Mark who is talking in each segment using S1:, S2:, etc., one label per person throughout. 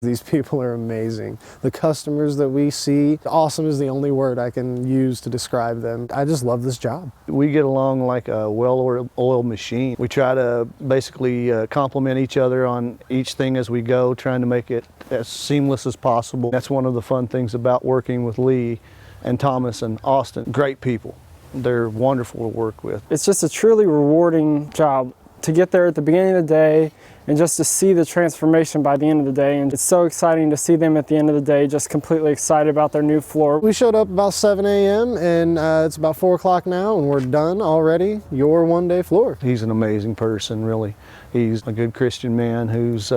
S1: These people are amazing. The customers that we see, awesome is the only word I can use to describe them. I just love this job. We get along like a well-oiled machine. We try to basically complement each other on each thing as we go, trying to make it as seamless as possible. That's one of the fun things about working with Lee and Thomas and Austin. Great people. They're wonderful to work with.
S2: It's just a truly rewarding job to get there at the beginning of the day and just to see the transformation by the end of the day. And it's so exciting to see them at the end of the day just completely excited about their new floor. We showed up about 7 a.m. and it's about 4 o'clock now and we're done already. Your one-day floor.
S1: He's an amazing person, really. He's a good Christian man whose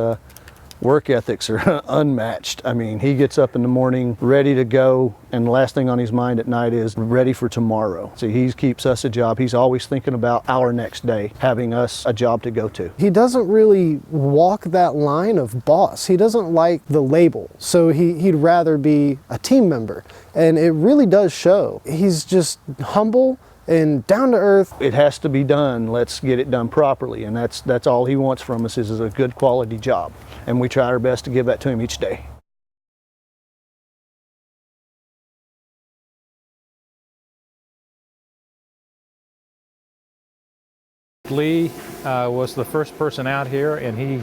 S1: work ethics are unmatched. I mean, he gets up in the morning ready to go, and the last thing on his mind at night is ready for tomorrow. So he keeps us a job. He's always thinking about our next day, having us a job to go to. He doesn't really walk that line of boss. He doesn't like the label, so he'd rather be a team member, and it really does show. He's just humble and down to earth. It has to be done. Let's get it done properly, and that's all he wants from us is a good quality job, and we try our best to give that to him each day.
S3: Lee was the first person out here, and he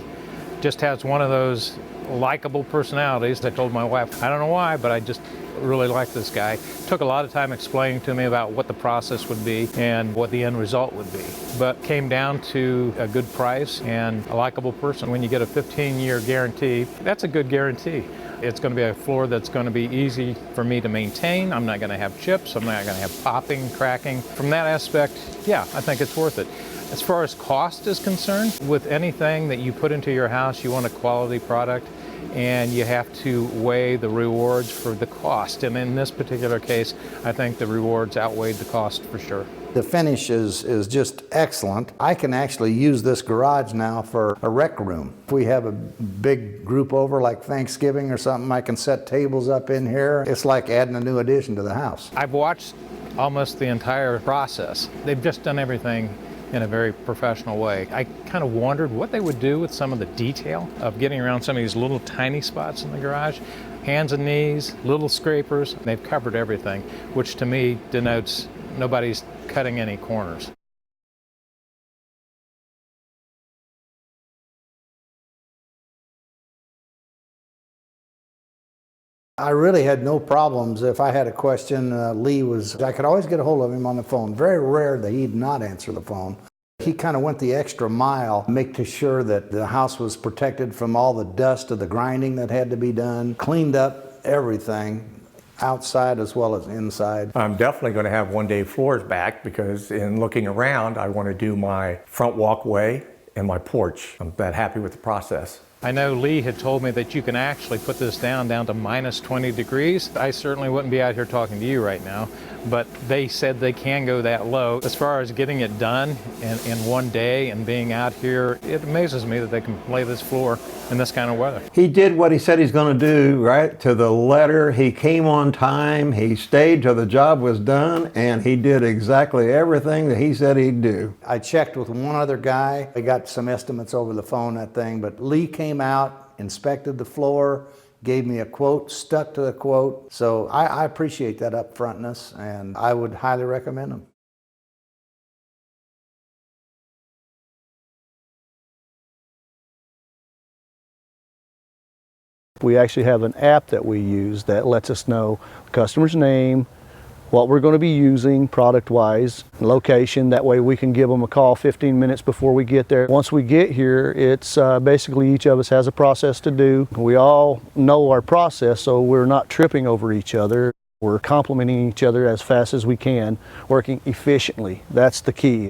S3: just has one of those likable personalities. I told my wife, I don't know why, but I just really like this guy. Took a lot of time explaining to me about what the process would be and what the end result would be, but came down to a good price and a likable person. When you get a 15-year guarantee, that's a good guarantee. It's going to be a floor that's going to be easy for me to maintain. I'm not going to have chips. I'm not going to have popping, cracking. From that aspect, yeah, I think it's worth it. As far as cost is concerned, with anything that you put into your house, you want a quality product, and you have to weigh the rewards for the cost. And in this particular case, I think the rewards outweighed the cost for sure.
S4: The finish is just excellent. I can actually use this garage now for a rec room. If we have a big group over like Thanksgiving or something, I can set tables up in here. It's like adding a new addition to the house.
S3: I've watched almost the entire process. They've just done everything in a very professional way. I kind of wondered what they would do with some of the detail of getting around some of these little tiny spots in the garage. Hands and knees, little scrapers, they've covered everything, which to me denotes nobody's cutting any corners.
S4: I really had no problems. If I had a question, I could always get a hold of him on the phone. Very rare that he'd not answer the phone. He kind of went the extra mile, making sure that the house was protected from all the dust of the grinding that had to be done, cleaned up everything, outside as well as inside.
S5: I'm definitely going to have one-day floors back because in looking around, I want to do my front walkway and my porch. I'm that happy with the process.
S3: I know Lee had told me that you can actually put this down to minus 20 degrees. I certainly wouldn't be out here talking to you right now, but they said they can go that low. As far as getting it done in one day and being out here, it amazes me that they can lay this floor in this kind of weather.
S6: He did what he said he's going to do, right, to the letter. He came on time, he stayed till the job was done, and he did exactly everything that he said he'd do.
S4: I checked with one other guy. I got some estimates over the phone, that thing, but Lee came out, inspected the floor, gave me a quote, stuck to the quote. So I appreciate that upfrontness, and I would highly recommend them.
S1: We actually have an app that we use that lets us know the customer's name, what we're going to be using product-wise, location. That way we can give them a call 15 minutes before we get there. Once we get here, it's basically each of us has a process to do. We all know our process, so we're not tripping over each other. We're complimenting each other as fast as we can, working efficiently. That's the key.